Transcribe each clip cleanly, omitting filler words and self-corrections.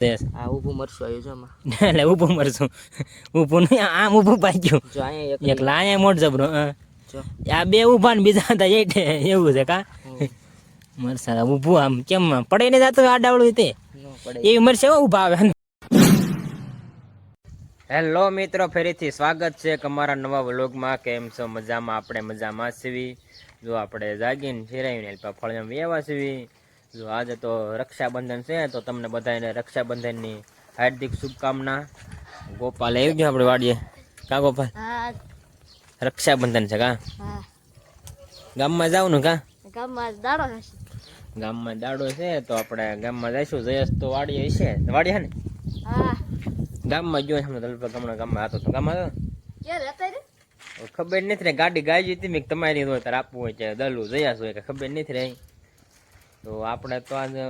આ ઊભું મરશું આવ્યું છે આમાં. એટલે ઊભું મરશું ઊભું નહીં આમ ઊભું પાક્યું જો અહીંયા એક લાયા મોટ જબરો જો આ બે ઊભા ને બીજા હતા એવું છે કા મરસા ઊભું આમ કેમ પડે ને જાતું આડાવડું તે ન પડે એવી મરસે ઊભા આવે. હેલો મિત્રો, ફરીથી સ્વાગત છે અમારા નવા વ્લોગમાં. કેમ છો? મજામાં? આપણે મજામાં સીવી. જો આપણે જાગીને ફેરાવીને ફળિયામાં વ્યવા સીવી. જો આજે તો રક્ષાબંધન છે તો તમને બધાને રક્ષાબંધનની હાર્દિક શુભકામના. ગોપાલ આવી ગયો આપણે વાડીએ. કા ગોપાલ? રક્ષાબંધન છે કા? ગામમાં જાવ ને કા? ગામમાં દાડો છે તો આપણે ગામમાં જઈશું. જયેશ તો વાડીએ છે. વાડી હે ને? ગામમાં ગયો હમણાં ગામમાં હતો તો ગામમાં ખબર નથી રે. ગાડી ગાઈ હતી મેં તમારી હોય તારે આપવું હોય છે દલું જયાસ હોય કે ખબર નથી રે. તો આપણે તો આજે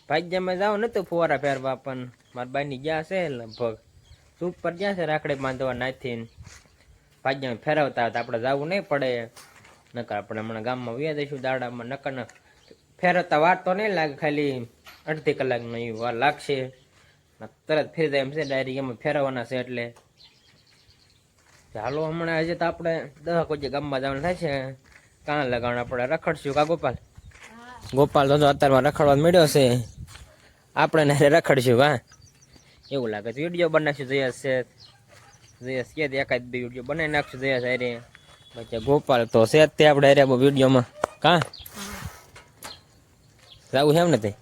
ભાગ્યમાં જાવ નતું ફુવારા ફેરવા, પણ મારા બાઈની ગયા છે લગભગ સુપ પર ગયા છે રાખડે બાંધવા નાથી ભાગ્યમાં ફેરવતા હતા. આપણે જવું નહીં પડે નકર આપણે હમણાં ગામમાં વ્યા દઈશું દાડામાં. નકર ફેરવતા વાર તો નહીં લાગે, ખાલી અડધી કલાકનો એ વાર લાગશે. તરત ફેરી જાય એમ છે, ડાયરેક્ટ એમાં ફેરવવાના છે. એટલે ચાલો હમણાં હજી તો આપણે 10 કોઈ ગામમાં જવાનું થાય છે. કાં લગાણ આપણે રખડશું કા ગોપાલ? ગોપાલ તો અત્યારમાં રખડવા મળ્યો છે. આપણે રખડશું કા એવું લાગે છે. વિડીયો બનાવશું જયેશ છે. જયેશ કે એકાદ બે વિડીયો બનાવી નાખશું જયેશ અરે. પછી ગોપાલ તો છે તે આપણે અરે વિડીયોમાં કા જવું છે એમ નથી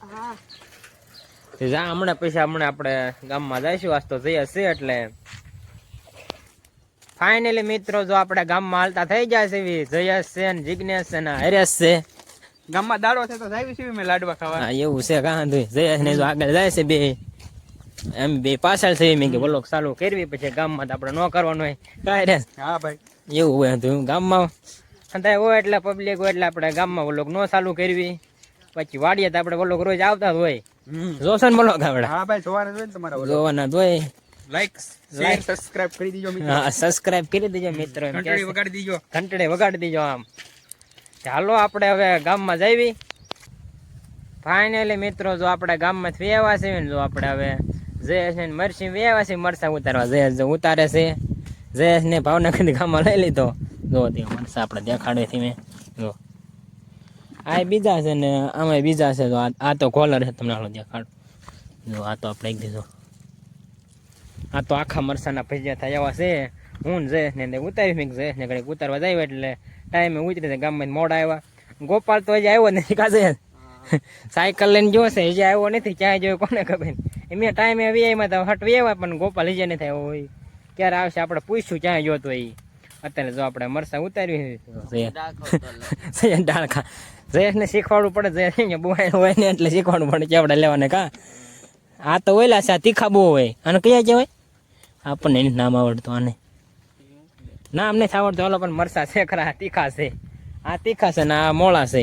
જા હમણાં પૈસા હમણાં આપણે ગામમાં જઈશું. આજ તો જયેશ છે એટલે ફાઇનલી મિત્રો જો આપણે ગામમાં હાલતા થઈ જાય છે. જયેશ છે ને જિગ્નેશ છે ને હરેશ છે. ગામમાં દાડો છે તો જાવી છે મેં લાડવા ખાવા. હા એવું છે કા? જયેશ ને જો આગળ જાય છે બે એમ બે પાછળ છે. મેં કે બોલો ચાલુ કરવી પછી ગામમાં તો આપણે ન કરવાનું હોય કાંઈ રે. હા ભાઈ એવું હોય તો ગામમાં અંધાય હોય એટલે પબ્લિક હોય એટલે આપણે ગામમાં બોલો ન ચાલુ કરવી. પછી વાડીએ તો આપણે બોલો રોજ આવતા જ હોય. જોશો ને બોલો આપણે? હા ભાઈ જોવાના જોઈએ તમારા જોવાના જ હોય. લાઈક શેર સબસ્ક્રાઇબ કરી દીજો મિત્રો. હા સબસ્ક્રાઇબ કરી દેજો મિત્રો. ઘંટડી વગાડી દીજો. ઘંટડી વગાડી દેજો. આમ ચાલો આપણે હવે ગામમાં જઈએ. ફાઇનલી મિત્રો જો આપણે ગામમાં વેવા છે ને જો આપણે હવે જયેશ ને મરસી વેવા છે મરસા ઉતારવા. જયેશ જો ઉતારે છે. જયેશ ને ભાવનગર ગામમાં લઈ લીધો. જો તે મરસા આપણે દેખાડે થી મેં જો આ બીજા છે ને આમાં બીજા છે. તો આ તો કોલર છે તમને હાલો દેખાડો. જો આ તો આપણે એક દીધો. આ તો આખા મરસાના ભજીયા થાય એવા છે. હું જયેશ ને ઉતારી મેં જયેશ ને ઘડીક ઉતારવા જાય એટલે ટાઈમે ઉતરી ગામમાં મોડા આવ્યા. ગોપાલ તો હજી આવ્યો નથી કાજે સાયકલ લઈને જોશે હજી આવ્યો નથી. ક્યાં જોયું કોને ખબર. મેં ટાઈમે વીઆઈમાં તો હટ વેવા પણ ગોપાલ હજી નથી આવ્યો હોય. ક્યારે આવશે આપણે પૂછ્યું ક્યાં જોતો એ. અત્યારે જો આપણે મરસા ઉતાર્યું ડાળખા જયેશને શીખવાડવું પડે. જયેશ બોવાય હોય ને એટલે શીખવાડવું પડે કેવડા લેવાને કા. આ તો ઓયલા છે આ તીખા બહુ હોય. અને કયા કહેવાય આપણને એનું નામ આવડતું. આને નામ નથી આવડતું હાલો પણ મરસા છે ખરા તીખા છે. આ તીખા છે ને આ મોળા છે.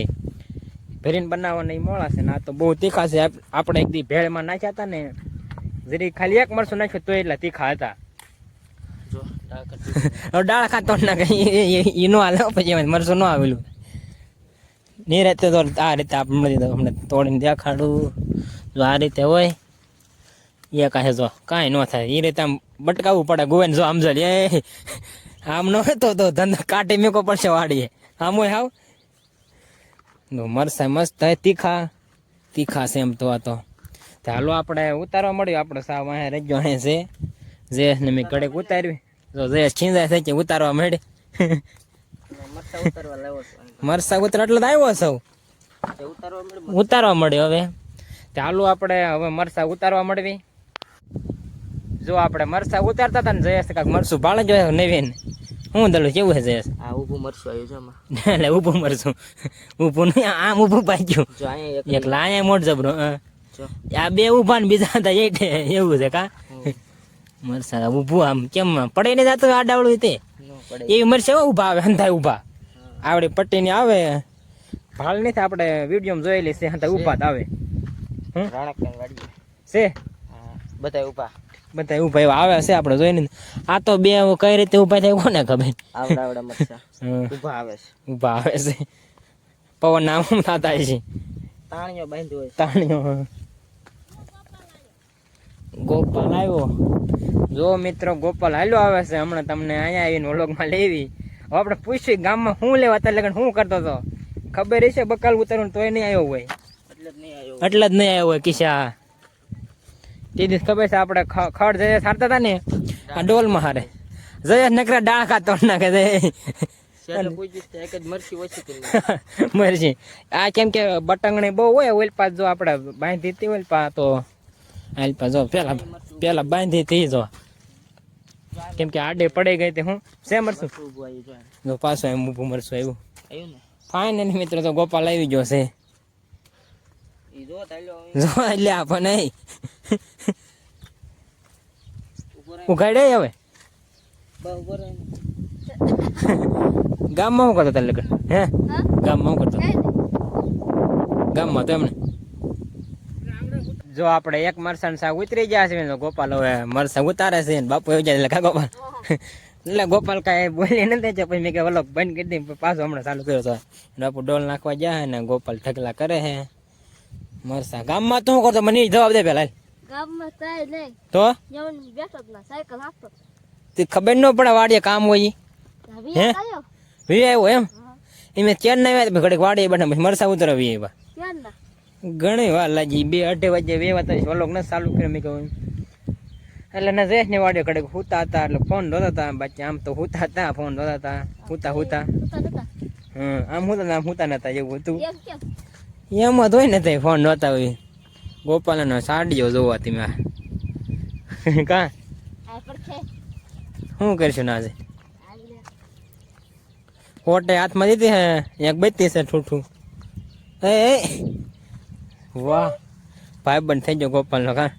ભરીને બનાવવાના એ મોળા છે ને આ તો બહુ તીખા છે. આપણે એક દી ભેળમાં નાખ્યા હતા ને જરી ખાલી એક મરસું નાખ્યું તો એટલા તીખા હતા. ડાળ ખાતો ના કઈ નો હાલે પછી મરસું ન આવેલું. ની રીતે તો આ રીતે આપણે અમને તોડીને દેખાડું. જો આ રીતે હોય એ કાંઈ જો કાંઈ ન થાય. એ રીતે આમ બટકાવવું પડે ગોવાને. જો આમ જલ એ આમ ન હોય તો ધંધો કાઢી મેકો પડશે વાડીએ. આમ હોય હાવ મરસા મસ્ત થાય તીખા તીખા છે એમ તો. આ તો હાલો આપણે ઉતારવા મળ્યું. આપણે સાવ અહીંયા રજો અહીં છે. જયેશ ને મેં ઘડીક ઉતારવી. તો જયેશ ખીંજાય થઈ કે ઉતારવા મળે. મરસા ઉતર એટલે તો આવ્યો સૌ ઉતારવા મળ્યો. હવે ચાલો આપણે હવે મરસા ઉતારવા મળવી. જો આપણે મરસા ઉતારતા હતા ને જયેશ કાંક મરસું ભાળે જ નવીન. હું દલું કેવું છે જયેશ? આ ઊભું મરશું આવ્યું છે આમાં. એટલે ઊભું મરશું ઊભું નહીં આમ ઊભું પાક્યું. જો અહીંયા એક લાયા મોટ જબરો આ બે ઊભા ને બીજા હતા એવું છે કા. મરસા ઊભું આમ કેમ પડે ને જાતું આડાવડું તે એવી મરસા ઊભા આવે હંધાય ઊભા આવડે પટ્ટીની આવે. ભાળ નથી આપણે વિડીયોમાં જોયેલી છે. હંધાય ઊભા જ આવે છે બધા ઉભા એવા આવે છે. આપણે જોઈને આ તો બે કઈ રીતે ઊભા થાય કોને ખબર. આવડા મરસા ઉભા આવે છે. ઊભા આવે છે. પવન નામ થતા છે. તાણીઓ બાંધ્યો હોય. તાણીઓ ગોપાલ આવ્યો. જો મિત્રો ગોપાલ હાલ્યો આવે છે. હમણાં તમને અહીંયા આવીને વ્લોગમાં લેવી. હવે આપણે પૂછ્યું ગામમાં શું લેવા અત્યારે લગન શું કરતો હતો. ખબર હશે બકાલ ઉતારવાનું તોય નહીં આવ્યો હોય. એટલે જ નહીં આવ્યો હોય કિસ્સા. તે દિવસ ખબર છે આપણે ખડ જયેશ હારતા હતા ને આ ડોલમાં હારે. જયેશ નકરા ડાળ ખાતો નાખે છે. મરજી આ કેમ કે બટંગણી બહુ હોય ઓલપા જો આપણે બાંધી હતી ઓલપા તો આલપા જો પેલા બાંધી હતી જો કેમ કે આડે પડી ગઈ તે હું સે મરશું જો પાછું એમ ઊભું મરશું આવ્યું ફાઇનલી મિત્રો તો ગોપાલ આવી ગયો છે. જો એટલે આપો નહીં ઉઘાડે હવે ગામમાં શું કરતો તારે લગન હે ગામમાં શું કરતો ગામમાં તો એમને જો આપણે એક મરસાણ શાક ઉતરી ગયા છે ગોપાલ હવે મરસા ઉતારે છે ને બાપુ એવું જાય એટલે ગોપાલ એટલે ગોપાલ કાંઈ બોલી નથી છે પછી મેં કે ઓલો બંધ કરી દઈ પાછું હમણાં ચાલુ કર્યો હતો બાપુ ડોલ નાખવા જાય ને ગોપાલ ઢગલા કરે છે મરસા ગામમાં તો શું કરતો મને જવાબ દે પેલા ગામમાં થાય નહીં તો બેઠો જ ના સાયકલ આપતો તે ખબર ન પડે વાડીએ કામ હોય હે વી આવ્યો એમ એમ ચેન ના આવ્યા ઘડીક વાડીએ બેઠા પછી મરસા ઉતરવી આવ્યા ક્યાં ના ઘણી વાર લાગી 2-2:30 વાગે વેવા વલોક ન ચાલુ કર્યો મેં કહ્યું એટલે ના જયેશ ને વાડીએ ઘડીક હુતા હતા એટલે ફોન ધોતા હતા બાકી આમ તો હુતા હતા ફોન ધોતા હતા હુતા આમ હુતા આમ હુતા નતા એવું હતું એમાં તો હોય ને તે ફોન નહોતા હોય ગોપાલનો સાડીઓ જોવા તમે કા શું કરશું ના આજે કોટે હાથમાં દીધી હે એક બત્તી છે ઠૂઠું એ વાહ ભાઈ બંધ થઈ ગયો ગોપાલનો કા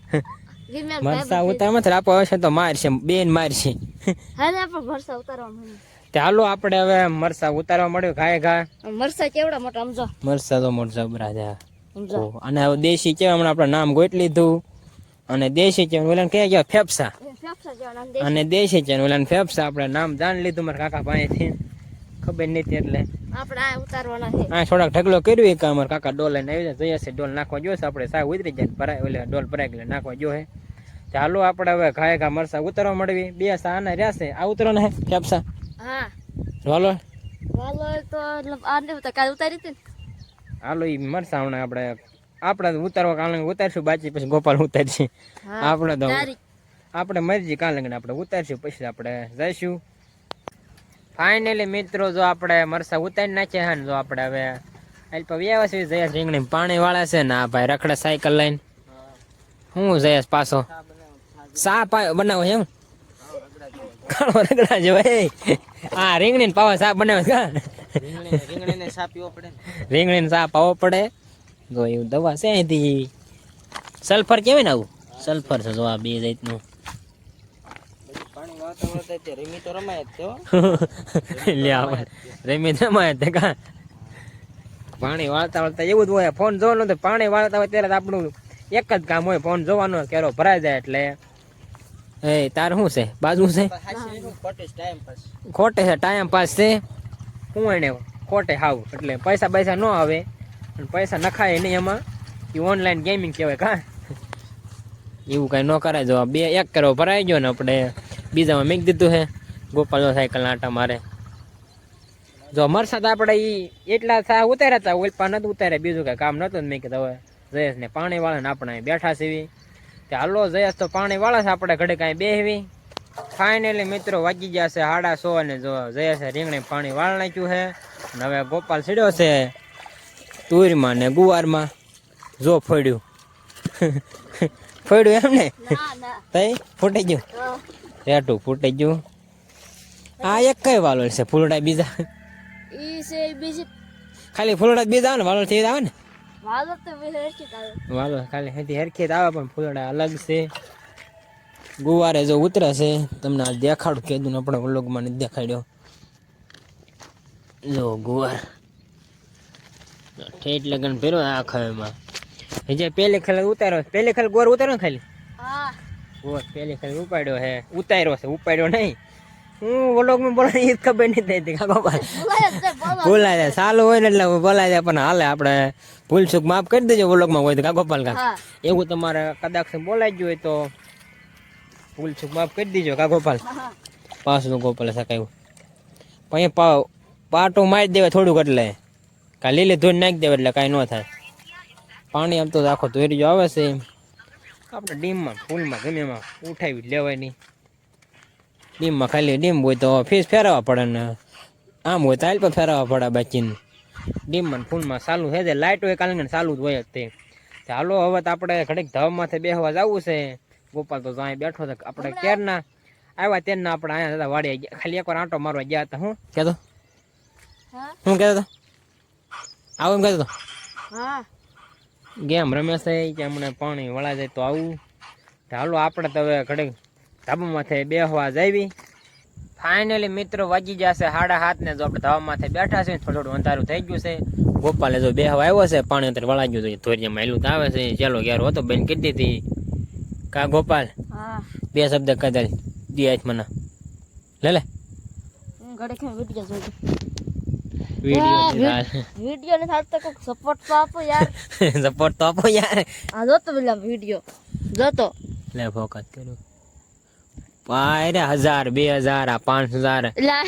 મરસા ઉતારમાં આપો આવશે તો મારશે બેન મારશે તે હાલો આપણે હવે મરસા ઉતારવા મળ્યું ઘાય ઘા મરસા કેવડા મોટા સમજો મરસા તો મોટા જબરા છે અને હવે દેશી છે હમણાં આપણે નામ ગોઈટ લીધું અને દેશી છે ઓલા કે ગયા ફેફસા અને દેશી છે ઓલા ફેફસા આપણે નામ જાણી લીધું મારા કાકા પાસેથી ખબર નથી એટલે આપણે આ ઉતારવાના છે આ થોડાક ઢગલો કર્યું કે અમારા કાકા ડોલ લઈને આવી જાય જઈએ છે ડોલ નાખવા જોશે આપણે સા ઉતરી જાય ભરાય એટલે ડોલ ભરાય એટલે નાખવા જોશે ચાલો આપણે હવે ઘાય ઘા મરસા ઉતારવા મળવી બે સા ના રહ્યા છે આ ઉતરવાના હે ફેફસા હા હાલો તો આને કાલ ઉતારી હતી હાલો ઈ મરસા હમણાં આપણે ઉતારવા કાલે ઉતારશું બાકી પછી ગોપાલ ઉતારશે આપણે તો આપણે મરજી કાલે આપણે ઉતારશું પછી આપણે જઈશું ફાઇનલી મિત્રો જો આપણે મરસા ઉતારી નાખ્યા છે ને જો આપણે હવે અલ્પ વ્યવસ્થિત જયેશ રીંગણી પાણી વાળા છે ને આ ભાઈ રખડે સાયકલ લઈને હું જયેશ પાછો સા બનાવો એમ કાળો રગડા જો હા રીંગણી પાવા સા બનાવે કા રીંગણીને સા પીવો પડે રીંગણીને સા પાવો પડે જો એવું દવા છે અહીંથી સલ્ફર કેવાય ને આવું સલ્ફર છે જો આ બે જાતનું પાણી વાળતા વાળતા રેમી તો રમાય જ છે લે આ રેમી રમાય જ કા પાણી વાળતા વાળતા એવું જ હોય ફોન જોવાનો તો પાણી વાળતા હોય ત્યારે આપણું એક જ કામ હોય ફોન જોવાનો કેરો ભરાઈ જાય એટલે એ તાર શું છે બાજુ છે ખોટે છે ટાઈમ પાસ છે હું એને ખોટે હાવ એટલે પૈસા પૈસા ન આવે પૈસા નખાય નહીં એમાં એ ઓનલાઈન ગેમિંગ કહેવાય કા એવું કાંઈ ન કરાય જો બે એક કરો ભરાઈ ગયો ને આપણે બીજામાં મેક દીધું છે ગોપાલ સાયકલ આટા મારે જો મરસા તો આપણે એ એટલા સા ઉતાર્યા હતા ઓલપા નથી ઉતાર્યા બીજું કાંઈ કામ નતું મેં કીધું હવે જયેશ ને પાણી વાળા ને આપણે બેઠા સીવી તે હાલો જયેશ તો પાણી વાળા છે આપણે ઘડે કાંઈ બેહવી ફાઇનલી મિત્રો વાગી ગયા છે 1:30 અને જો જયેશ રીંગણી પાણી વાળ નાખ્યું છે અને હવે ગોપાલ સીડ્યો છે તુરમાં ને ગુવારમાં જો ફોડ્યું ફોડ્યું એમ ને તઈ ફૂટી ગયું રેટું ફૂટી ગયું આ એક કઈ વાલોળ છે ફૂલડા બીજા ઈ છે બીજી ખાલી ફૂલડા બીજા આવે ને વાલોળ થી આવે ને વાલો તો હરખી આવે વાલો ખાલી હેથી હરખી આવે પણ ફૂલડા અલગ છે ગુવારે જો ઉતરે છે તમને આ દેખાડું કીધું ને આપણે વ્લોગમાં નથી દેખાડ્યો જો ગુવાર ઠેઠ લગન ફેરો આખા એમાં જે પેલી ખાલી ઉતાર્યો પેલી ખાલી ગોર ઉતાર્યો ને ખાલી હા ગોર પેલી ખાલી ઉપાડ્યો હે ઉતાર્યો છે ઉપાડ્યો નહીં હું વ્લોગમાં બોલાય એ ખબર નથી થતી કાકા બોલાય જાય સારું હોય ને એટલે બોલાય જાય પણ હાલે આપણે ભૂલ ચૂક માફ કરી દેજો વ્લોગમાં હોય તો કા ગોપાલ કા એવું તમારે કદાચ બોલાઈ ગયું હોય તો ભૂલ ચૂક માફ કરી દીજો કા ગોપાલ હા પાછું ગોપાલે સકાયું પછી પાટું મારી દેવાય થોડુંક એટલે કા લીલી ધોઈને નાખી દેવાય એટલે કાંઈ ન થાય પાણી આમ તો આખો ધોરી આવે છે આપણે ડીમમાં ફૂલમાં ગમે એમાં ઉઠાવી લેવાય નહીં ડીમમાં ખાલી ડીમ હોય તો ફીસ ફેરવવા પડે ને આમ હોય તો હાલ પણ ફેરવવા પડે બાકીને ડીમમાં ફૂલમાં ચાલુ થઈ જાય લાઇટ હોય કાલે ચાલુ જ હોય જ તે ચાલો હવે તો આપણે ઘડીક ધાવમાંથી બેસવા જવું છે ગોપાલ તો અહીં બેઠો છે આપણે ક્યારના આવ્યા ત્યારના આપણે અહીંયા દાદા વાડી ગયા ખાલી એકવાર આંટો મારવા ગયા હતા હું કહેતો હા હું કહેતો હતો આવું એમ કહેતો હતો હા ગેમ રમે છે કે હમણાં પાણી વળા જાય તો આવું ચાલો આપણે તો હવે ઘડીક ધાબામાંથી બેસવા જાવી ફાઇનલી મિત્રો વાગી જશે 7:30 ને જો આપણે ધાબામાંથી બેઠા છે થોડું અંધારું થઈ ગયું છે ગોપાલે જો બેહવા આવ્યો છે પાણી અંદર વળા ગયું છે ધોરિયામાં હેલું તો આવે છે ચાલો ઘેર હતો બેન કરી દીધી કા ગોપાલ હા 2 શબ્દ કદાચ દિયા મને લે હું ઘડે કે વિડિયો જોજો વિડિયો વિડિયો ને થાત તો કોક સપોર્ટ તો આપો યાર સપોર્ટ તો આપો યાર આ જો તો પેલા વિડિયો જો તો લે ફોકસ કરો પાયરે 1000 2000 5000 એલા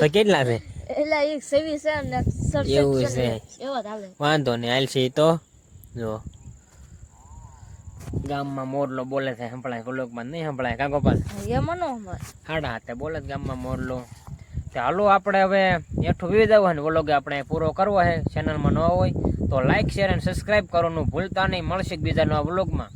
તો કેટલા છે એલા એક સેવી છે ને 67 એવું છે એવો જ હાલે વાંધો નહીં આલસી તો જો ગામમાં મોરલો બોલે છે સંભળાય વ્લોગમાં નહીં સંભળાય કા ગોપાલ એ મનો અમાર હાડા હાથે બોલે છે ગામમાં મોરલો ચાલો આપણે હવે હેઠું વી જવું ને વ્લોગ આપણે પૂરો કરવો છે ચેનલમાં ન હોય તો લાઈક શેર અને સબસ્ક્રાઇબ કરવાનું ભૂલતા નહીં મળશે બીજા નવા વ્લોગમાં